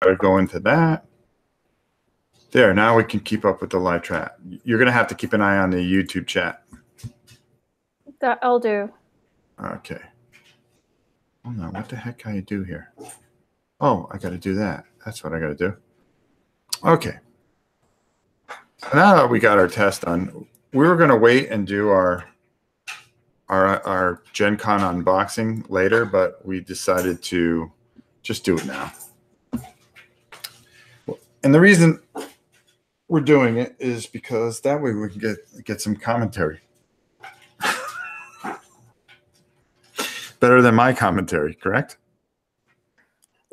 gotta go into that. There, now we can keep up with the live chat. You're gonna have to keep an eye on the YouTube chat. That I'll do. Okay. Hold on, what the heck can I do here? Oh, I gotta do that. That's what I gotta do. Okay. So now that we got our test done, we were gonna wait and do our Gen Con unboxing later, but we decided to just do it now. And the reason we're doing it is because that way we can get some commentary. Better than my commentary, correct?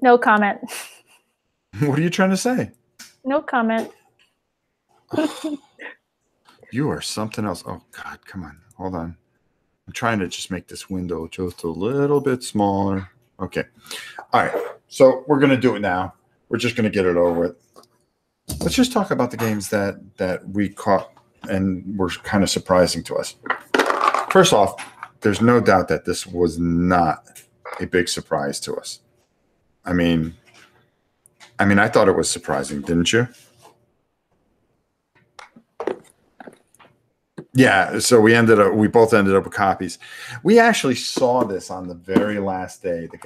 No comment. What are you trying to say? No comment. You are something else. Oh, God, come on. Hold on. I'm trying to just make this window just a little bit smaller. Okay. All right. So we're going to do it now. We're just going to get it over with. Let's just talk about the games that we caught and were kind of surprising to us. First off, there's no doubt that this was not a big surprise to us. I mean, I thought it was surprising, didn't you? Yeah, so we both ended up with copies. We actually saw this on the very last day. The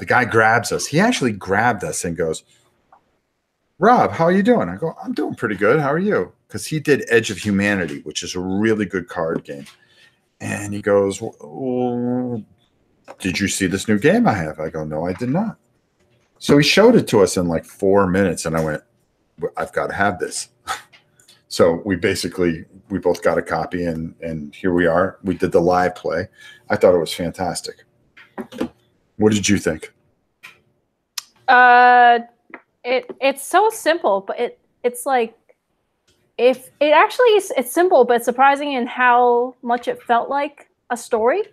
guy grabs us. He actually grabbed us and goes, "Rob, how are you doing?" I go, "I'm doing pretty good. How are you?" Because he did Edge of Humanity, which is a really good card game. And he goes, "Well, did you see this new game I have?" I go, "No, I did not." So he showed it to us in like 4 minutes, and I went, "I've got to have this." So we both got a copy, and here we are. We did the live play. I thought it was fantastic. What did you think? It's so simple, but it's like it's simple, but surprising in how much it felt like a story,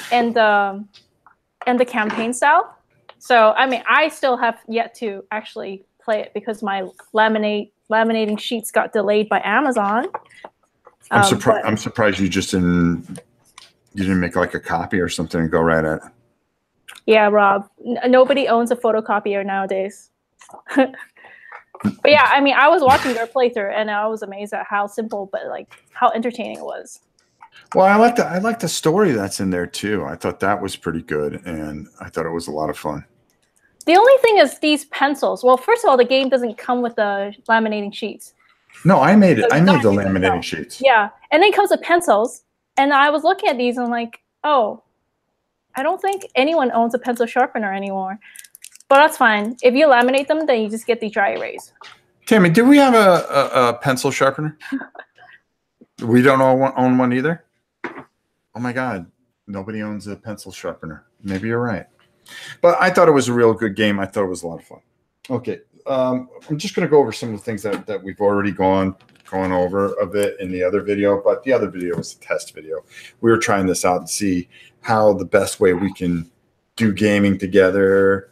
and the campaign style. So I mean, I still have yet to actually play it because my laminating sheets got delayed by Amazon. I'm surprised you didn't make like a copy or something and go right at it. Yeah, Rob. Nobody owns a photocopier nowadays. But yeah, I mean, I was watching their playthrough and I was amazed at how simple, but like how entertaining it was. Well, I like the story that's in there too. I thought that was pretty good, and I thought it was a lot of fun. The only thing is these pencils. Well, first of all, the game doesn't come with the laminating sheets. No, I made it. So I made the laminating sheets. Yeah, and then it comes with pencils. And I was looking at these and I'm like, oh, I don't think anyone owns a pencil sharpener anymore. But that's fine. If you laminate them, then you just get the dry erase. Tammy, do we have a pencil sharpener? We don't own one either? Oh, my God. Nobody owns a pencil sharpener. Maybe you're right. But I thought it was a real good game. I thought it was a lot of fun. Okay. I'm just going to go over some of the things that we've already gone over a bit in the other video. But the other video was a test video. We were trying this out and see how the best way we can do gaming together.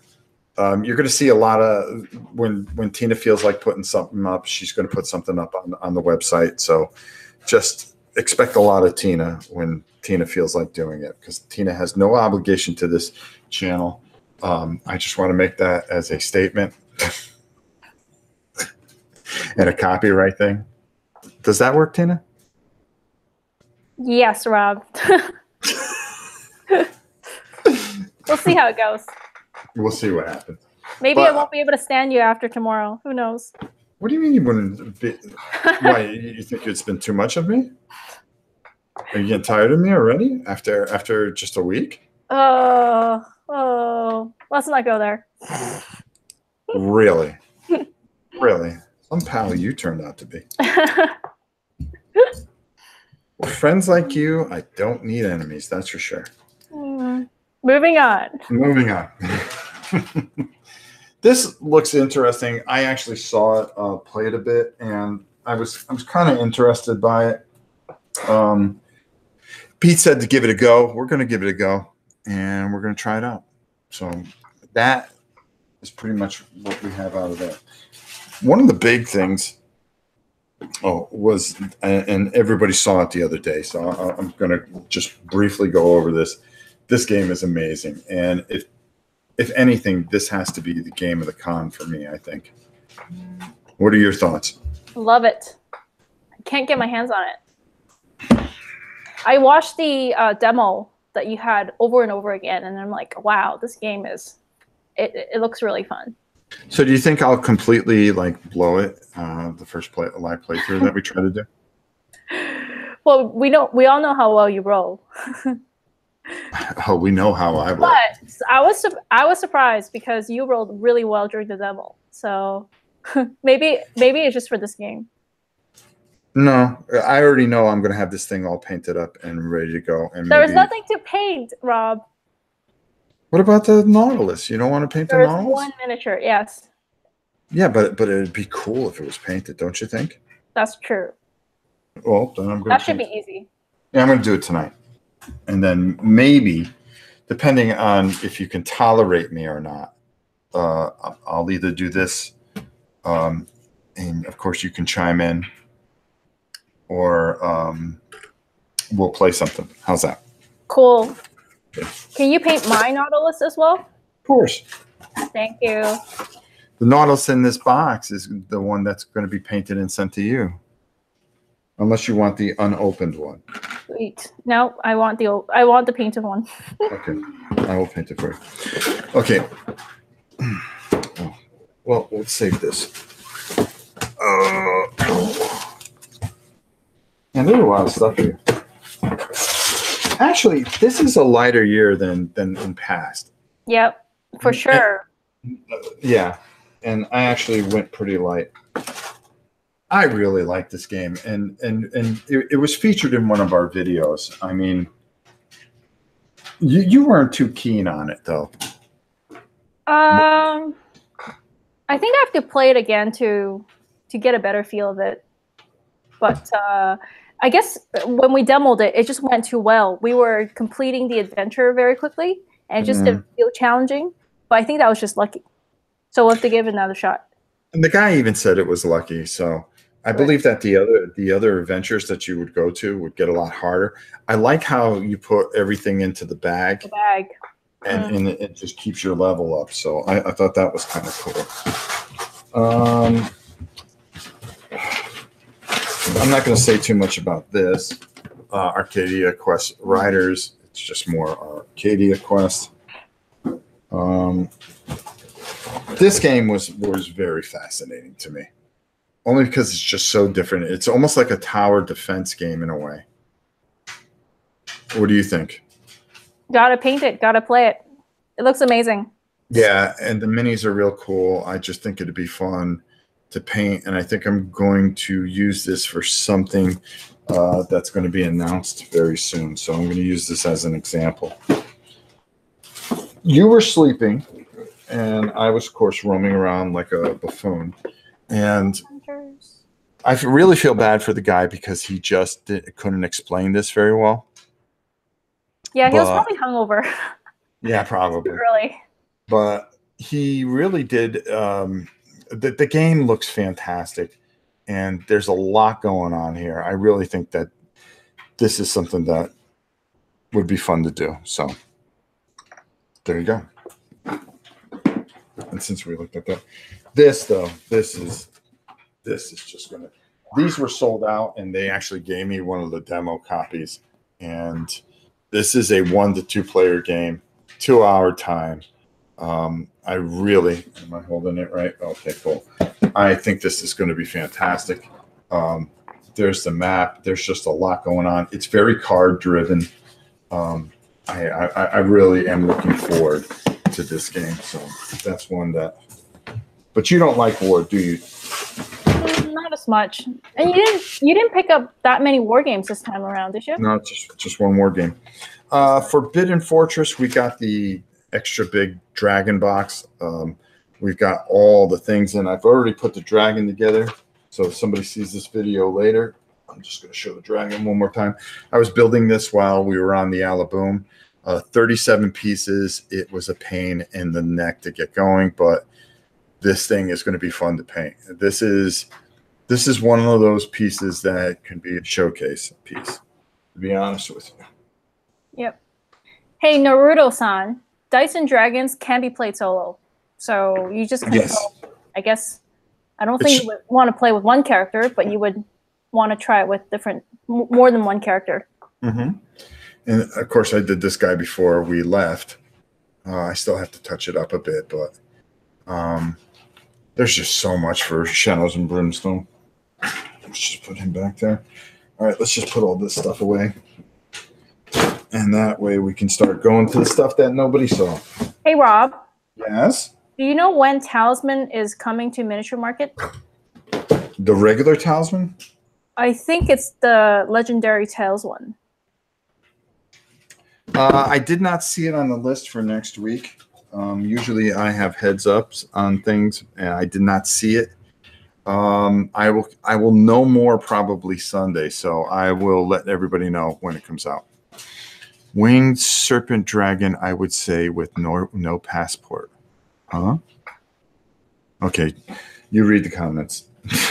You're going to see a lot of when Tina feels like putting something up, she's going to put something up on the website. So just expect a lot of Tina when Tina feels like doing it, because Tina has no obligation to this channel. I just want to make that as a statement and a copyright thing. Does that work, Tina? Yes, Rob. We'll see how it goes. We'll see what happens. Maybe I won't be able to stand you after tomorrow. Who knows? What do you mean you wouldn't be? Why, you think it's been too much of me? Are you getting tired of me already after just a week? Oh, let's not go there. Really? Really? Some pal you turned out to be. With friends like you, I don't need enemies, that's for sure. Moving on. Moving on. This looks interesting. I actually saw it, played a bit, and I was kind of interested by it. Pete said to give it a go. We're going to give it a go, and we're going to try it out. So that is pretty much what we have out of that. One of the big things was, and everybody saw it the other day, so I'm going to just briefly go over this. This game is amazing, and if anything, this has to be the game of the con for me, I think. What are your thoughts? Love it. I can't get my hands on it. I watched the demo that you had over and over again, and I'm like, wow, this game it looks really fun. So do you think I'll completely like blow it the first live playthrough that we try to do? Well, we all know how well you roll. Oh, we know how I roll. But I was surprised because you rolled really well during the demo. So maybe it's just for this game. No, I already know I'm going to have this thing all painted up and ready to go. And there's nothing to paint, Rob. What about the Nautilus? You don't want to paint the Nautilus? There's one miniature, yes. Yeah, but it'd be cool if it was painted, don't you think? That's true. Well, then I'm going that should be easy. Yeah, I'm going to do it tonight. And then maybe, depending on if you can tolerate me or not, I'll either do this, and of course you can chime in, or we'll play something. How's that? Cool. Okay. Can you paint my Nautilus as well? Of course. Thank you. The Nautilus in this box is the one that's going to be painted and sent to you. Unless you want the unopened one. Sweet. No, I want the painted one. Okay, I will paint it for you. Okay. Oh. Well, let's save this. And there's a lot of stuff here. Actually, this is a lighter year than in past. Yep, for sure. Yeah, and I actually went pretty light. I really like this game, and it was featured in one of our videos. I mean, you weren't too keen on it, though. I think I have to play it again to get a better feel of it. But I guess when we demoed it, it just went too well. We were completing the adventure very quickly, and it just didn't feel challenging. But I think that was just lucky. So we'll have to give it another shot. And the guy even said it was lucky, so... I believe that the other adventures that you would go to would get a lot harder. I like how you put everything into the bag. The bag. And it just keeps your level up. So I thought that was kind of cool. I'm not going to say too much about this. Arcadia Quest Riders. It's just more Arcadia Quest. This game was very fascinating to me. Only because it's just so different. It's almost like a tower defense game in a way. What do you think? Gotta paint it. Gotta play it. It looks amazing. Yeah, and the minis are real cool. I just think it'd be fun to paint, and I think I'm going to use this for something that's going to be announced very soon. So I'm going to use this as an example. You were sleeping, and I was, of course, roaming around like a buffoon. And I really feel bad for the guy because he just couldn't explain this very well. Yeah, he was probably hungover. Yeah, probably. Early. But he really did. The game looks fantastic, and there's a lot going on here. I really think that this is something that would be fun to do. So there you go. And since we looked at that. This is just gonna. These were sold out, and they actually gave me one of the demo copies. And this is a 1 to 2 player game, 2-hour time. I really am I holding it right? Okay, cool. I think this is going to be fantastic. There's the map. There's just a lot going on. It's very card driven. I really am looking forward to this game. So that's one that. But you don't like war, do you? Not as much. And you didn't pick up that many war games this time around, did you? No, just one more game. Forbidden Fortress, we got the extra big dragon box. We've got all the things in. I've already put the dragon together. So if somebody sees this video later, I'm just going to show the dragon one more time. I was building this while we were on the Alaboom. 37 pieces. It was a pain in the neck to get going, but this thing is going to be fun to paint. This is one of those pieces that can be a showcase piece, to be honest with you. Yep. Hey, Naruto-san. Dice and Dragons can be played solo. So you just control, I guess, I don't think you would want to play with one character, but you would want to try it with more than one character. Mm-hmm. And of course, I did this guy before we left. I still have to touch it up a bit, but there's just so much for Shadows and Brimstone. Let's just put him back there. All right, let's just put all this stuff away. And that way we can start going to the stuff that nobody saw. Hey, Rob. Yes? Do you know when Talisman is coming to Miniature Market? The regular Talisman? I think it's the Legendary Tales one. I did not see it on the list for next week. Usually I have heads ups on things, and I did not see it. I will know more probably Sunday, so I will let everybody know when it comes out. Winged Serpent Dragon, I would say, with no passport. Huh? Okay, you read the comments.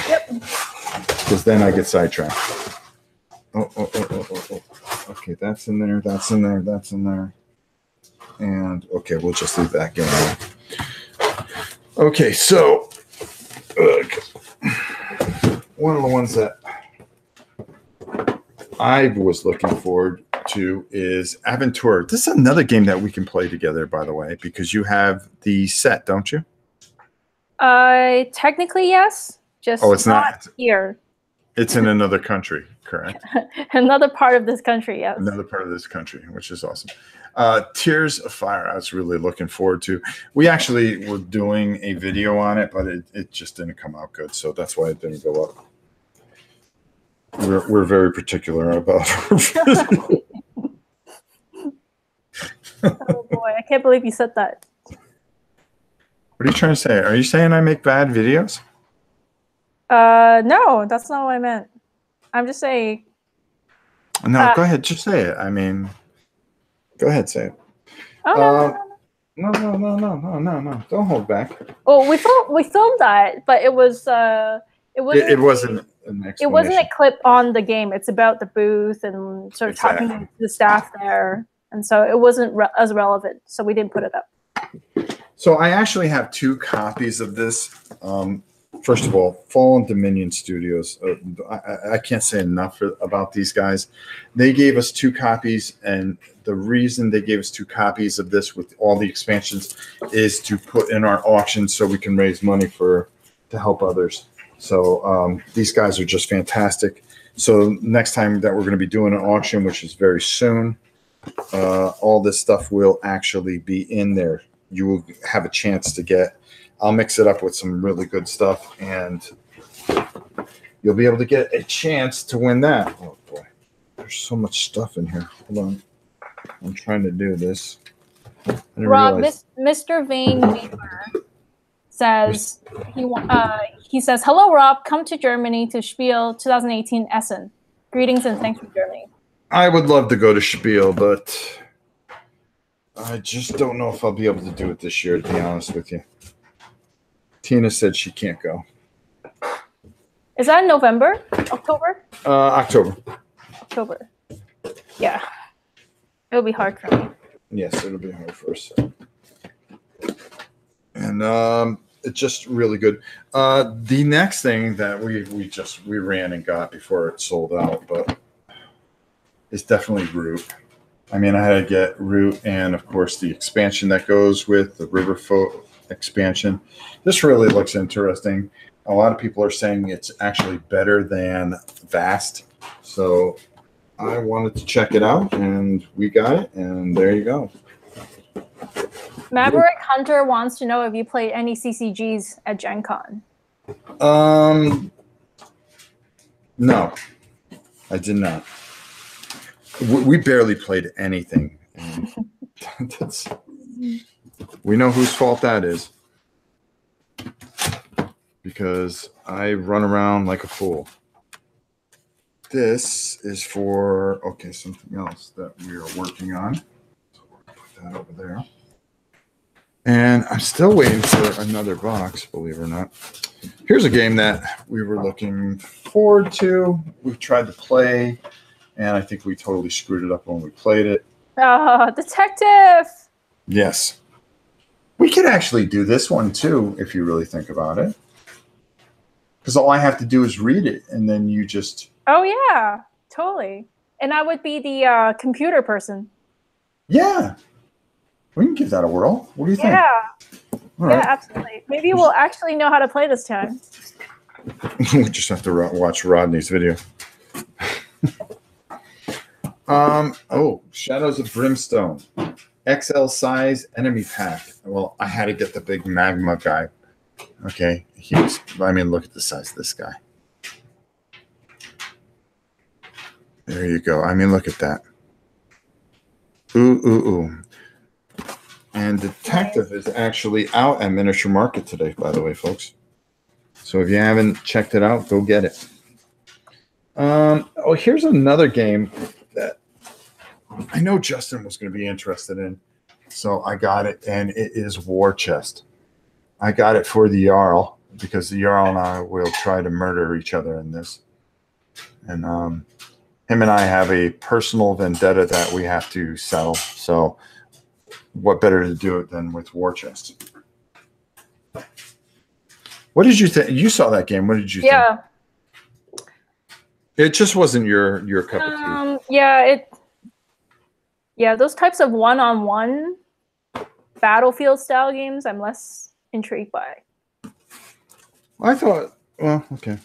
Yep. Because then I get sidetracked. Oh. Okay, that's in there, that's in there, that's in there. And, okay, we'll just leave that game. Okay, so, one of the ones that I was looking forward to is Aventura. This is another game that we can play together, by the way, because you have the set, don't you? Technically, yes. Just it's not here. It's in another country, correct? Another part of this country, yes. Another part of this country, which is awesome. Tears of Fire, I was really looking forward to. We actually were doing a video on it, but it just didn't come out good, so that's why it didn't go up. We're very particular about our video. Oh boy, I can't believe you said that. What are you trying to say? Are you saying I make bad videos? No, that's not what I meant. I'm just saying. No, go ahead. Just say it. I mean, go ahead, say it. Oh, No. Don't hold back. Well, we filmed that, but it wasn't an it wasn't a clip on the game. It's about the booth and sort of talking to the staff there, and so it wasn't as relevant. So we didn't put it up. So I actually have 2 copies of this. First of all, Fallen Dominion Studios. I can't say enough about these guys. They gave us 2 copies, and the reason they gave us 2 copies of this with all the expansions is to put in our auction so we can raise money to help others. So these guys are just fantastic. So next time that we're going to be doing an auction, which is very soon, all this stuff will actually be in there. You will have a chance to get. I'll mix it up with some really good stuff, and you'll be able to get a chance to win that. Oh boy, there's so much stuff in here. Hold on, I'm trying to do this. Rob, Mr. Vane Weaver says he says, "Hello, Rob. Come to Germany to Spiel 2018 Essen. Greetings and thanks from Germany." I would love to go to Spiel, but I just don't know if I'll be able to do it this year, to be honest with you. Tina said she can't go. Is that in November? October? October. October. Yeah. It'll be hard for me. Yes, it'll be hard for us. And it's just really good. The next thing that we ran and got before it sold out, but it's definitely Root. I mean, I had to get Root and, of course, the expansion that goes with the Riverfolk expansion. This really looks interesting. A lot of people are saying it's actually better than Vast. So I wanted to check it out, and we got it, and there you go. Maverick Hunter wants to know if you played any CCGs at Gen Con. No, I did not. We barely played anything. We know whose fault that is, because I run around like a fool. This is for, okay, something else that we are working on. So we'll put that over there. And I'm still waiting for another box, believe it or not. Here's a game that we were looking forward to. We tried to play, and I think we totally screwed it up when we played it. Detective! Yes. We could actually do this one too, if you really think about it. Because all I have to do is read it, and then you just... Oh, yeah, totally. And I would be the computer person. Yeah. We can give that a whirl. What do you think? Yeah. All Yeah, right. absolutely. Maybe we'll actually know how to play this time. We just have to watch Rodney's video. Oh, Shadows of Brimstone. XL size enemy pack. Well, I had to get the big magma guy. Okay. Look at the size of this guy. There you go. Look at that. Ooh, ooh, ooh. And Detective is actually out at Miniature Market today, by the way, folks. So if you haven't checked it out, go get it. Here's another game that I know Justin was going to be interested in. So I got it, and it is War Chest. I got it for the Jarl because the Jarl and I will try to murder each other in this. And him and I have a personal vendetta that we have to settle. So what better to do it than with War Chest? What did you think? You saw that game. What did you think? It just wasn't your cup of tea. Yeah, those types of one-on-one battlefield style games I'm less intrigued by. I thought, well, okay.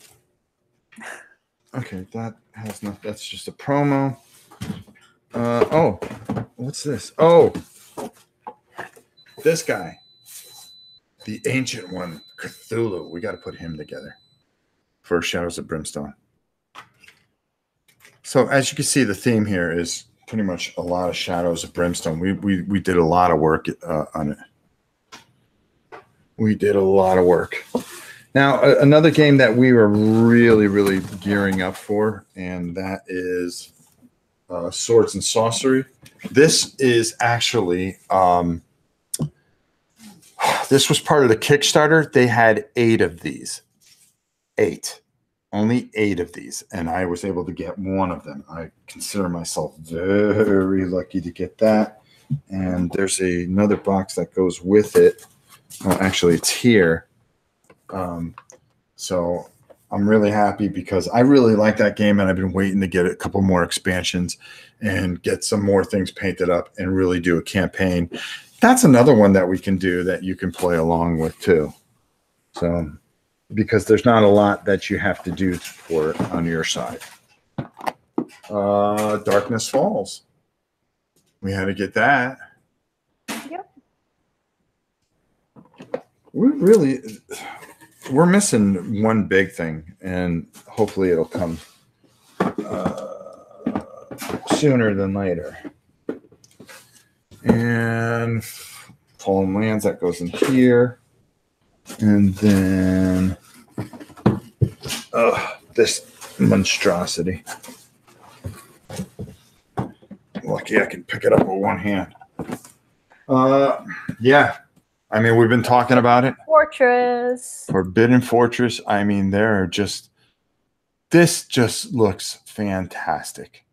Okay, that has nothing. That's just a promo. Oh, what's this? Oh, this guy. The ancient one, Cthulhu. We got to put him together for Shadows of Brimstone. So as you can see, the theme here is pretty much a lot of Shadows of Brimstone. We did a lot of work on it. We did a lot of work. Now, another game that we were really, really gearing up for, and that is Swords and Sorcery. This is actually... this was part of the Kickstarter. They had 8 of these. 8. Only 8 of these. And I was able to get one of them. I consider myself very lucky to get that. And there's another box that goes with it. Well, actually, it's here. So I'm really happy because I really like that game, and I've been waiting to get a couple more expansions and get some more things painted up and really do a campaign. That's another one that we can do that you can play along with too. So, because there's not a lot that you have to do for it on your side. Darkness Falls. We had to get that. Yep. We're missing one big thing, and hopefully it'll come sooner than later. And Fallen Lands, that goes in here. And then this monstrosity. Lucky I can pick it up with one hand. Yeah. We've been talking about it. Fortress. Forbidden Fortress. This just looks fantastic.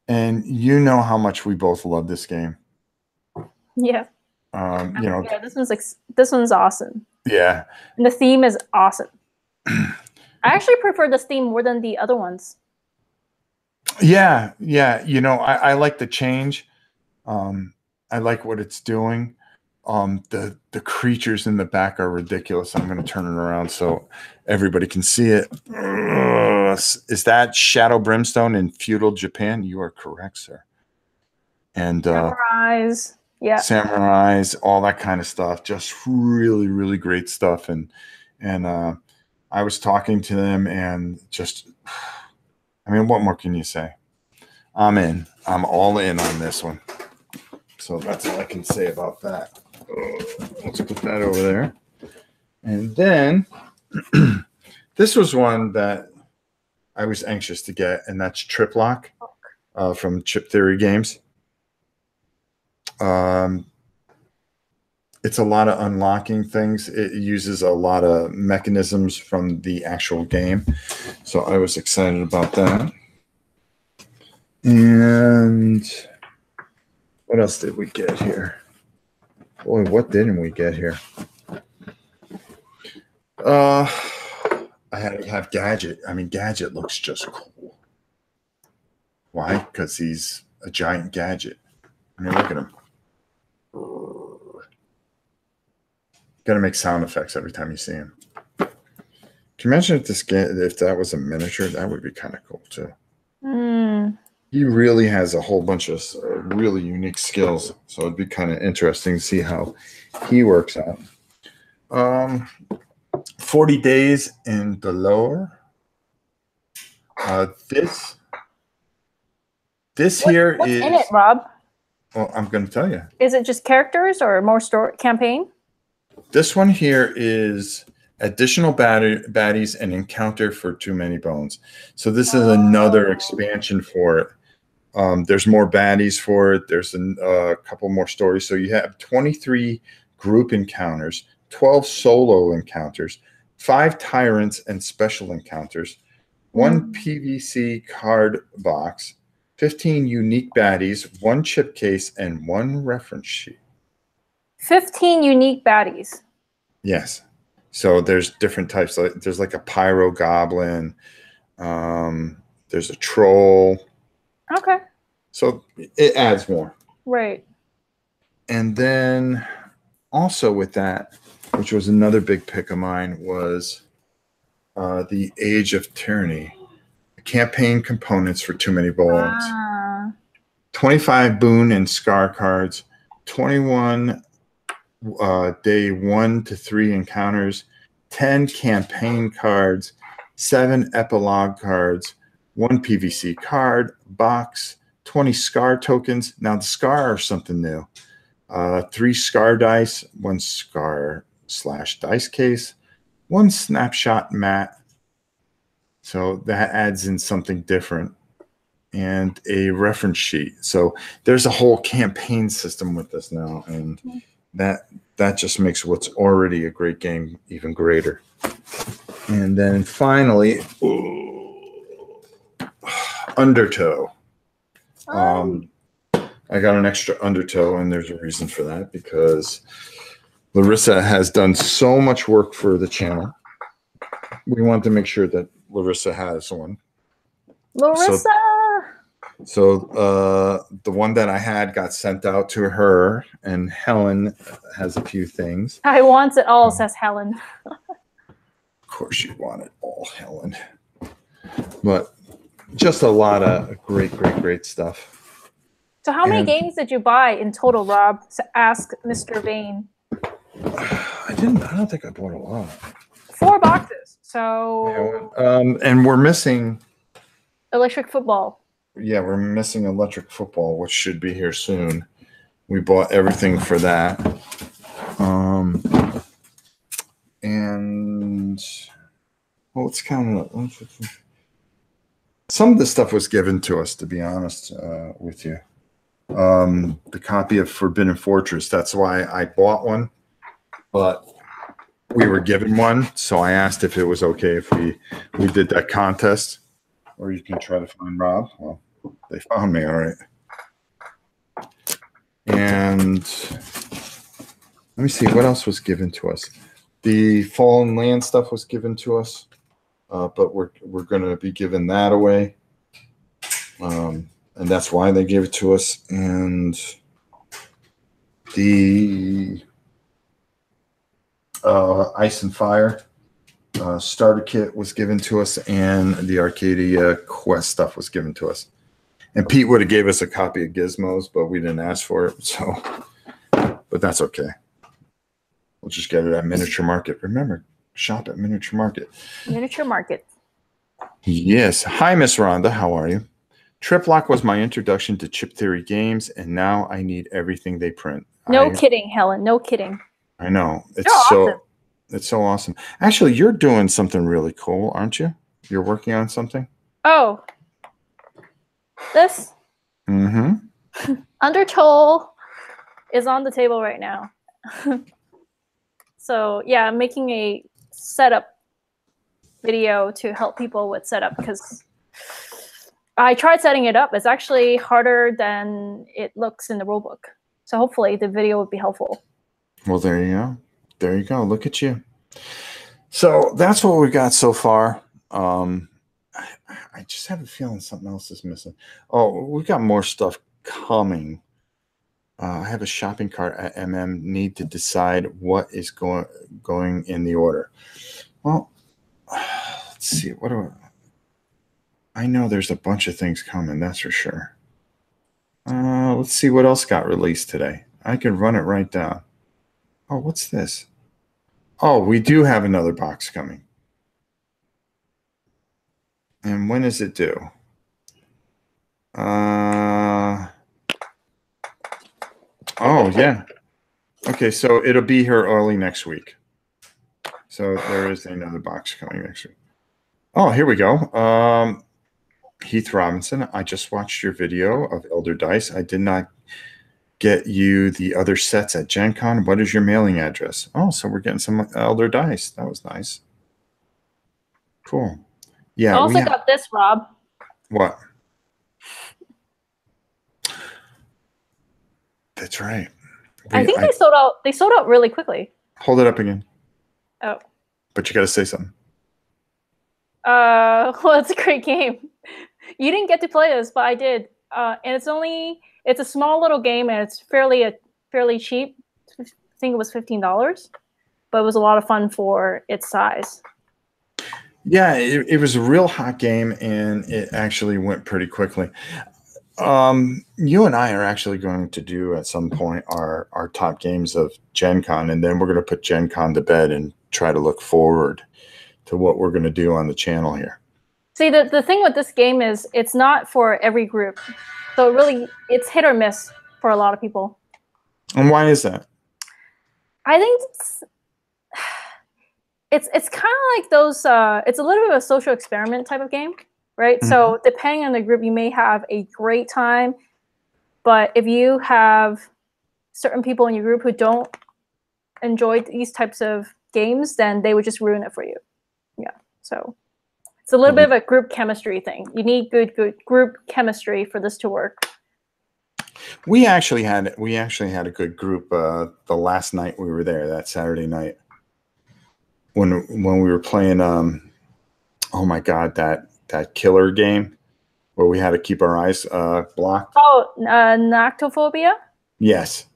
And you know how much we both love this game. Yeah. Yeah, this one's awesome. Yeah. And the theme is awesome. I actually prefer this theme more than the other ones. Yeah. I like the change. I like what it's doing. The creatures in the back are ridiculous. I'm going to turn it around so everybody can see it. Is that Shadow Brimstone in feudal Japan? You are correct, sir. And Samurais. Yeah. Samurais, all that kind of stuff. Just really, really great stuff. And I was talking to them, and just, what more can you say? I'm in. I'm all in on this one. So that's all I can say about that. Let's put that over there. And then this was one that I was anxious to get, and that's Triplock from Chip Theory Games. It's a lot of unlocking things. It uses a lot of mechanisms from the actual game. So I was excited about that. And what else did we get here? Boy, what didn't we get here? I had to have Gadget. I mean, Gadget looks just cool. Why? Because he's a giant gadget. I mean, look at him. Got to make sound effects every time you see him. Can you imagine if that was a miniature? That would be kind of cool too. He really has a whole bunch of really unique skills, so it'd be kind of interesting to see how he works out. 40 Days in the Lore. This here what's is in it, Rob? Well, I'm going to tell you. Is it just characters or more story campaign? This one here is additional baddies and encounter for Too Many Bones. So this is another expansion for it. There's more baddies for it. There's a couple more stories. So you have 23 group encounters, 12 solo encounters, 5 tyrants and special encounters, 1 PVC card box, 15 unique baddies, 1 chip case, and 1 reference sheet. 15 unique baddies. Yes. So there's different types. There's like a pyro goblin. There's a troll. Okay. So it adds more. Right. And then also with that, which was another big pick of mine, was the Age of Tyranny. Campaign components for Too Many Bones. 25 boon and scar cards, 21 day 1 to 3 encounters, 10 campaign cards, 7 epilogue cards, 1 PVC card box, 20 scar tokens. Now the scar are something new. 3 scar dice, 1 scar / dice case, 1 snapshot mat. So that adds in something different, and a reference sheet. So there's a whole campaign system with this now, and that just makes what's already a great game even greater. And then finally, Undertow. I got an extra Undertow, and there's a reason for that, because Larissa has done so much work for the channel. We want to make sure that Larissa has one. Larissa! So the one that I had got sent out to her, and Helen has a few things. I want it all, says Helen. Of course you want it all, Helen. But just a lot of great stuff. So how many games did you buy in total, Rob? Ask Mr. Vane. I don't think I bought a lot. 4 boxes. So and we're missing electric football. Yeah, we're missing electric football, which should be here soon. We bought everything for that. And well, it's kind of some of the stuff was given to us, to be honest with you. The copy of Forbidden Fortress, that's why I bought one, but we were given one, so I asked if it was okay if we did that contest. Or you can try to find Rob. Well, they found me, all right. And let me see, what else was given to us? The Fallen Land stuff was given to us, but we're going to be giving that away. And that's why they gave it to us. And the Ice and Fire starter kit was given to us, and the Arcadia Quest stuff was given to us. And Pete would have gave us a copy of Gizmos, but we didn't ask for it. So, but that's okay. We'll just get it at Miniature Market. Remember, shop at Miniature Market. Miniature Market. Yes. Hi, Miss Rhonda. How are you? Triplock was my introduction to chip theory games, and now I need everything they print. No kidding, Helen. No kidding. I know. It's awesome. It's so awesome. Actually, you're doing something really cool, aren't you? You're working on something? Oh. This? Mm-hmm. Undertow is on the table right now. So, yeah, I'm making a setup video to help people with setup, because I tried setting it up. It's actually harder than it looks in the rulebook. So hopefully the video would be helpful. Well, there you go. There you go. Look at you. So that's what we got so far. I, I just have a feeling something else is missing. Oh, we've got more stuff coming. I have a shopping cart at MM. Need to decide what is going in the order. Well, let's see. What do I know? There's a bunch of things coming. That's for sure. Let's see what else got released today. I can run it right down. Oh, what's this? Oh, we do have another box coming. And when is it due? Oh, yeah. Okay, so it'll be here early next week. So there is another box coming next week. Oh, here we go. Heath Robinson, I just watched your video of Elder Dice. I did not get you the other sets at Gen Con. What is your mailing address? Oh, so we're getting some Elder Dice. That was nice. Cool. Yeah. I also got this, Rob. What? That's right. I think they sold out. They sold out really quickly. Hold it up again. Oh. But you got to say something. Well, it's a great game. You didn't get to play this, but I did. And it's a small little game, and it's fairly cheap. I think it was $15, but it was a lot of fun for its size. Yeah, it was a real hot game, and it actually went pretty quickly. You and I are actually going to do at some point our top games of Gen Con, and then we're going to put Gen Con to bed and try to look forward to what we're going to do on the channel here. See, the thing with this game is it's not for every group. So it's hit or miss for a lot of people. And why is that? I think it's kind of like those, it's a little bit of a social experiment type of game, right? Mm-hmm. So depending on the group, you may have a great time. But if you have certain people in your group who don't enjoy these types of games, then they would just ruin it for you. Yeah, so it's a little bit of a group chemistry thing. You need good group chemistry for this to work. We actually had a good group the last night we were there, that Saturday night, when we were playing oh my god, that killer game where we had to keep our eyes blocked. Oh, Noctophobia? Yes.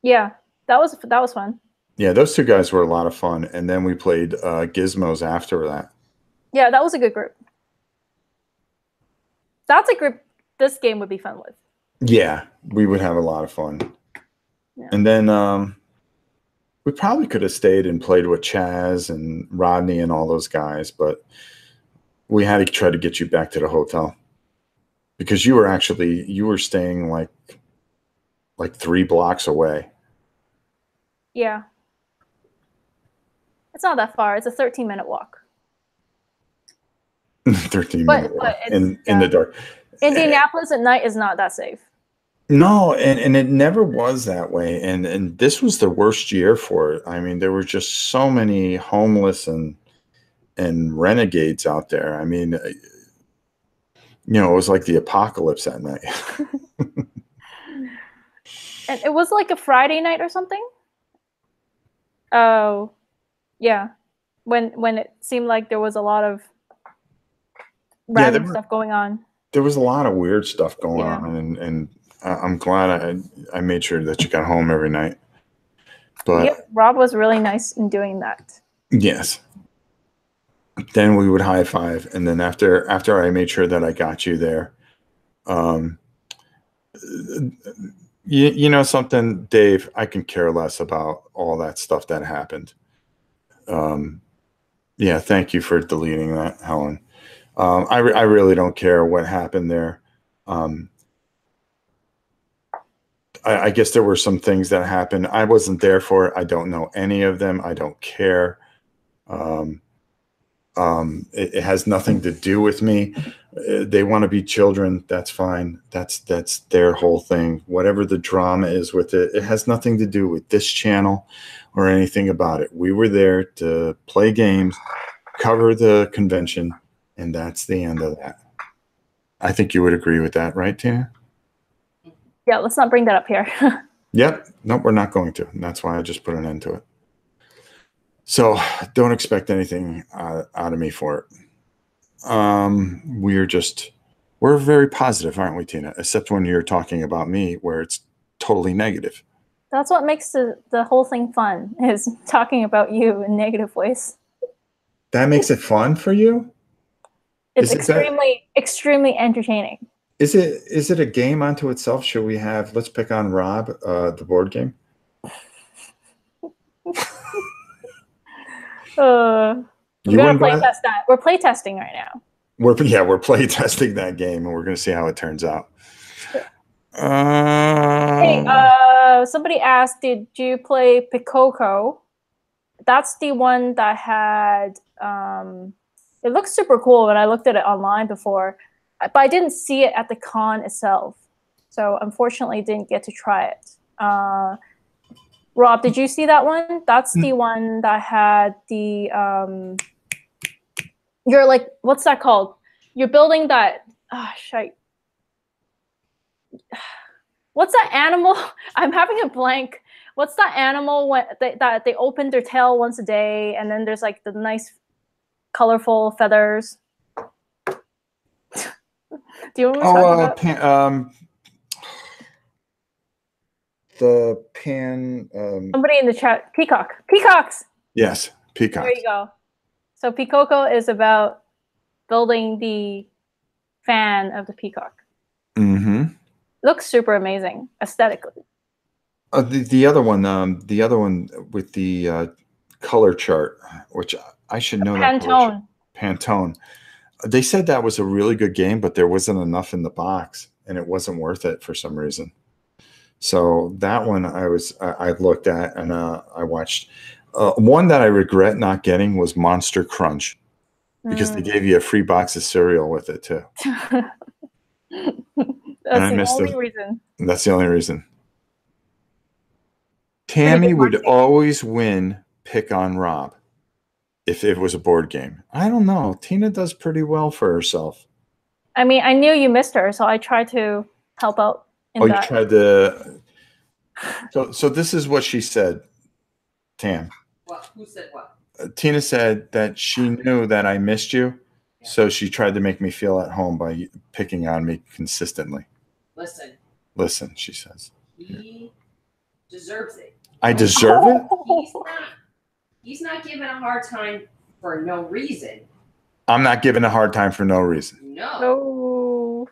Yeah, that was fun. Yeah, those two guys were a lot of fun, and then we played Gizmos after that. Yeah, that was a good group. That's a group this game would be fun with. Yeah, we would have a lot of fun. Yeah. And then we probably could have stayed and played with Chaz and Rodney and all those guys, but we had to try to get you back to the hotel because you were staying like 3 blocks away. Yeah. It's not that far. It's a 13-minute walk. 13-minute walk in the dark. Indianapolis at night is not that safe. No, and it never was that way. And this was the worst year for it. I mean, there were just so many homeless and renegades out there. I mean, it was like the apocalypse that night. And it was like a Friday night or something? Oh, yeah. When it seemed like there was a lot of random stuff going on. There was a lot of weird stuff going on, and I'm glad I made sure that you got home every night. But yep, Rob was really nice in doing that. Yes. Then we would high five, and then after I made sure that I got you there, you know something, Dave, I can care less about all that stuff that happened. Yeah, thank you for deleting that, Helen. I really don't care what happened there. I guess there were some things that happened. I wasn't there for it. I don't know any of them. I don't care. It has nothing to do with me. They want to be children. That's fine. That's their whole thing. Whatever the drama is with it, it has nothing to do with this channel or anything about it. We were there to play games, cover the convention, and that's the end of that. I think you would agree with that, right, Tina? Yeah, let's not bring that up here. Yep. Nope, we're not going to. And that's why I just put an end to it. So don't expect anything out of me for it. We're very positive, aren't we, Tina? Except when you're talking about me, where it's totally negative. That's what makes the whole thing fun, is talking about you in negative ways. That makes it fun for you? It's extremely entertaining. Is it a game unto itself? Should we have, let's pick on Rob, the board game? We're gonna play test that. We're play testing right now. We're play testing that game, and we're gonna see how it turns out. Hey, somebody asked, did you play Pikoko? That's the one that had. It looks super cool when I looked at it online before, but I didn't see it at the con itself, so unfortunately didn't get to try it. Rob, did you see that one? That's the one that had the you're like, what's that called? You're building that. Shite. What's that animal? I'm having a blank. What's that animal when that they open their tail once a day, and then there's like the nice, colorful feathers. Do you know what I'm talking about? The pan. Somebody in the chat. Peacocks. Yes, peacocks. There you go. So Pikoko is about building the fan of the peacock. Mm-hmm. Looks super amazing aesthetically. The other one with the color chart, which I should know. Pantone. Pantone. They said that was a really good game, but there wasn't enough in the box, and it wasn't worth it for some reason. So that one I looked at and I watched. One that I regret not getting was Monster Crunch, because they gave you a free box of cereal with it too. That's the only reason. That's the only reason. Tammy would always win pick on Rob if it was a board game. I don't know. Tina does pretty well for herself. I mean, I knew you missed her, so I tried to help out. You tried to. So this is what she said, Tam. What? Who said what? Tina said that she knew that I missed you, so she tried to make me feel at home by picking on me consistently. Listen, she says. He deserves it. I deserve it? He's not giving a hard time for no reason. I'm not giving a hard time for no reason. No.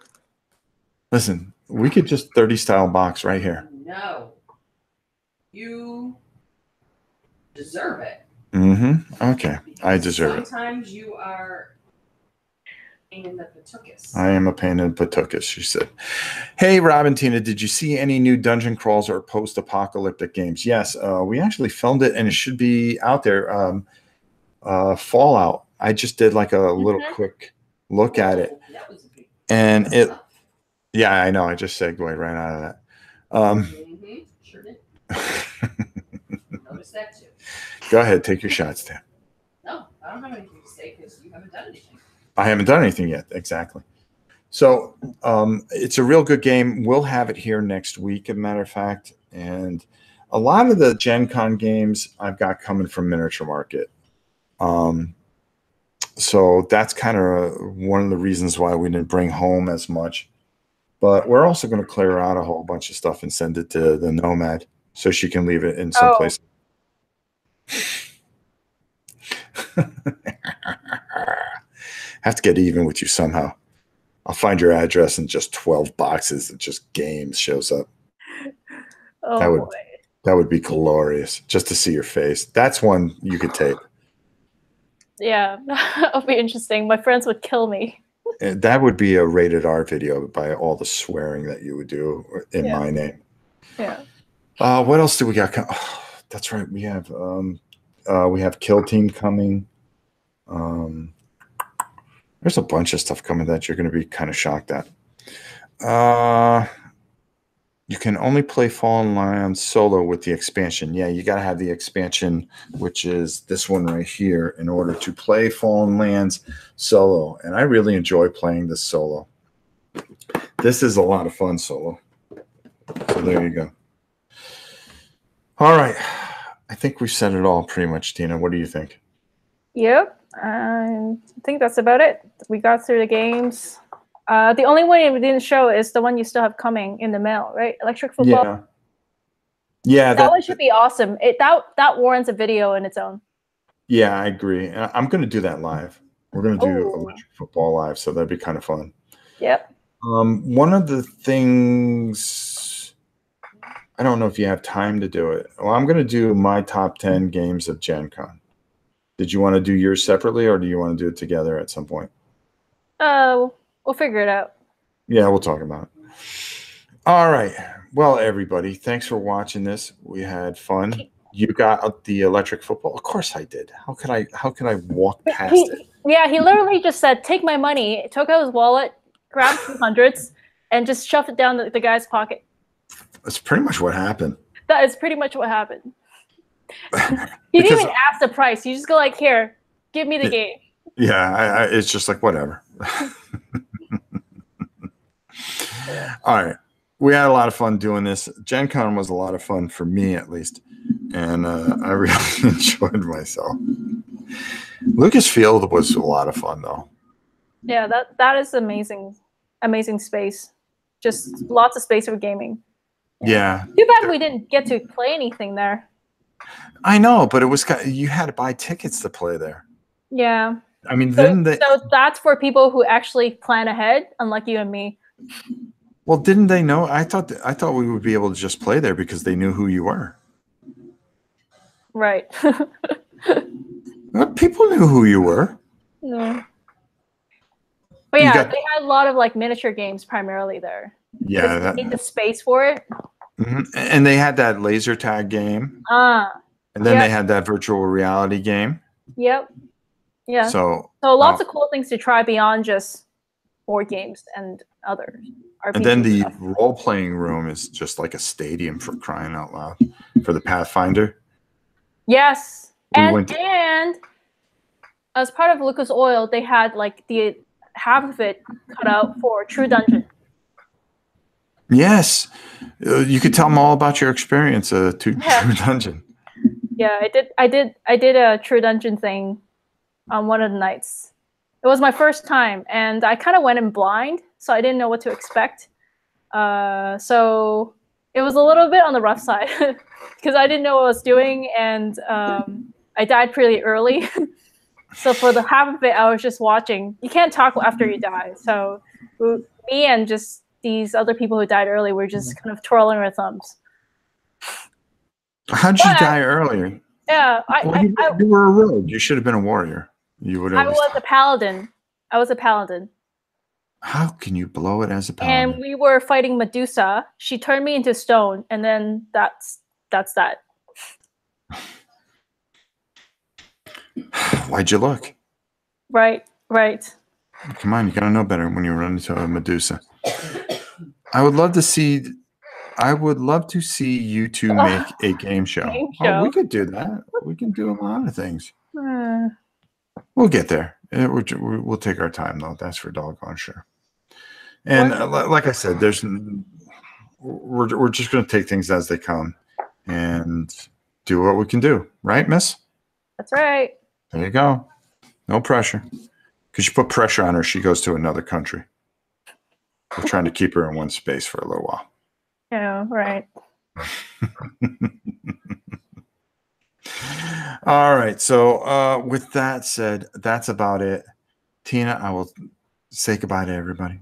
Listen, we could just 30 style box right here. No. You deserve it. Mm-hmm. Okay. I deserve it. Sometimes you are a pain in the patookus. I am a pain in the patookus, she said. Hey, Rob and Tina, did you see any new dungeon crawls or post-apocalyptic games? Yes, we actually filmed it, and it should be out there. Fallout. I just did like a little quick look at it. And it, yeah, I know. I just segued right out of that. Sure did. Noticed that too. Go ahead, take your shots, Tim. No, I don't have anything to say because you haven't done anything. I haven't done anything yet. Exactly. So it's a real good game. We'll have it here next week, as a matter of fact. And a lot of the Gen Con games I've got coming from Miniature Market. So that's kind of one of the reasons why we didn't bring home as much. But we're also going to clear out a whole bunch of stuff and send it to the Nomad so she can leave it in some place. Have to get even with you somehow. I'll find your address in just 12 boxes and just games shows up. That would be glorious just to see your face. That's one you could tape. Yeah, that would be interesting. My friends would kill me. That would be a rated R video by all the swearing that you would do in my name. Yeah. What else do we got? Oh, that's right. We have Kill Team coming. There's a bunch of stuff coming that you're going to be kind of shocked at. You can only play Fallen Lands solo with the expansion. Yeah, you got to have the expansion, which is this one right here, in order to play Fallen Lands solo. And I really enjoy playing this solo. This is a lot of fun solo. So there you go. All right. I think we said it all pretty much, Tina. What do you think? Yep. I think that's about it. We got through the games. The only one we didn't show is the one you still have coming in the mail, right? Electric football. Yeah. Yeah. That one should be awesome. That warrants a video in its own. Yeah, I agree. I'm going to do that live. We're going to do Ooh. electric football live, so that'd be kind of fun. Yep. One of the things, I don't know if you have time to do it. Well, I'm going to do my top 10 games of Gen Con. Did you want to do yours separately, or do you want to do it together at some point? We'll figure it out. Yeah, we'll talk about it. All right. Well, everybody, thanks for watching this. We had fun. You got the electric football? Of course I did. How could I walk past it? Yeah, he literally just said, "Take my money." Took out his wallet, grabbed 200s, and just shoved it down the guy's pocket. That's pretty much what happened. That is pretty much what happened. He didn't even ask the price. You just go like, "Here, give me the game." Yeah, it's just like whatever. All right. We had a lot of fun doing this. Gen Con was a lot of fun for me, at least. And I really enjoyed myself. Lucasfield was a lot of fun, though. Yeah, that is amazing space. Just lots of space for gaming. Yeah. Too bad we didn't get to play anything there. I know, but it was you had to buy tickets to play there. Yeah. I mean, so that's for people who actually plan ahead, unlike you and me. Well, didn't they know? I thought we would be able to just play there because they knew who you were. Right. Well, people knew who you were. No. But yeah, they had a lot of like miniature games primarily there. Yeah, they need the space for it. Mm-hmm. And they had that laser tag game. And then they had that virtual reality game. Yep. Yeah. So lots of cool things to try beyond just board games and others. And then the role-playing room is just like a stadium, for crying out loud, for the Pathfinder. Yes. And as part of Lucas Oil, they had like the half of it cut out for True Dungeon. Yes. You could tell them all about your experience to True Dungeon. Yeah, I did a True Dungeon thing on one of the nights. It was my first time, and I kind of went in blind, so I didn't know what to expect. So it was a little bit on the rough side because I didn't know what I was doing, and I died pretty early. So for the half of it, I was just watching. You can't talk after you die. So me and just these other people who died early were just kind of twirling our thumbs. How'd you die earlier? Yeah, you were a rogue. You should have been a warrior. You would. I was a paladin. I was a paladin. How can you blow it as a paladin? And we were fighting Medusa. She turned me into stone, and then that's that. Why'd you look? Right. Come on, you gotta know better when you run into a Medusa. I would love to see you two make a game show. Oh, we could do that. We can do a lot of things. We'll get there. We'll take our time, though. That's for doggone sure. And like I said, we're just going to take things as they come and do what we can do. Right, miss? That's right. There you go. No pressure. Because you put pressure on her, she goes to another country. We're trying to keep her in one space for a little while. Yeah, right. All right. So with that said, that's about it. Tina, I will say goodbye to everybody.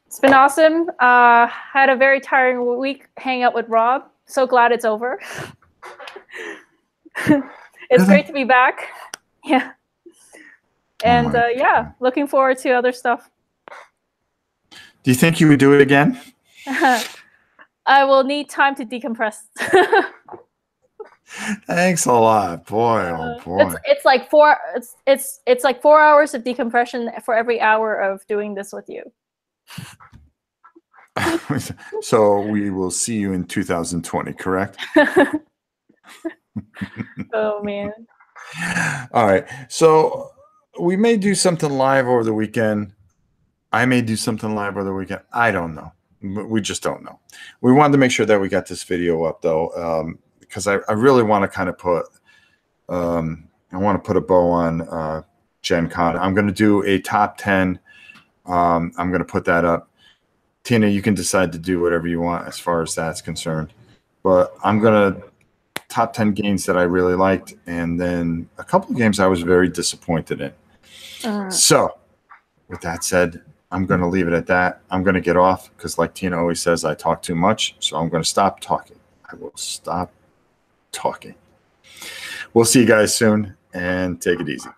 It's been awesome. Had a very tiring week hanging out with Rob. So glad it's over. It's great to be back. Yeah. And looking forward to other stuff. Do you think you would do it again? I will need time to decompress. Thanks a lot, boy. Oh boy. It's like 4 hours of decompression for every hour of doing this with you. So we will see you in 2020, correct? Oh man. All right. So we may do something live over the weekend. I may do something live over the weekend. I don't know. We just don't know. We wanted to make sure that we got this video up though, because I really want to kind of put I want to put a bow on Gen Con. I'm going to do a top 10. I'm going to put that up. Tina, you can decide to do whatever you want as far as that's concerned. But I'm going to top 10 games that I really liked, and then a couple of games I was very disappointed in. So with that said, I'm going to leave it at that. I'm going to get off because like Tina always says, I talk too much. So I'm going to stop talking. I will stop talking. We'll see you guys soon, and take it easy.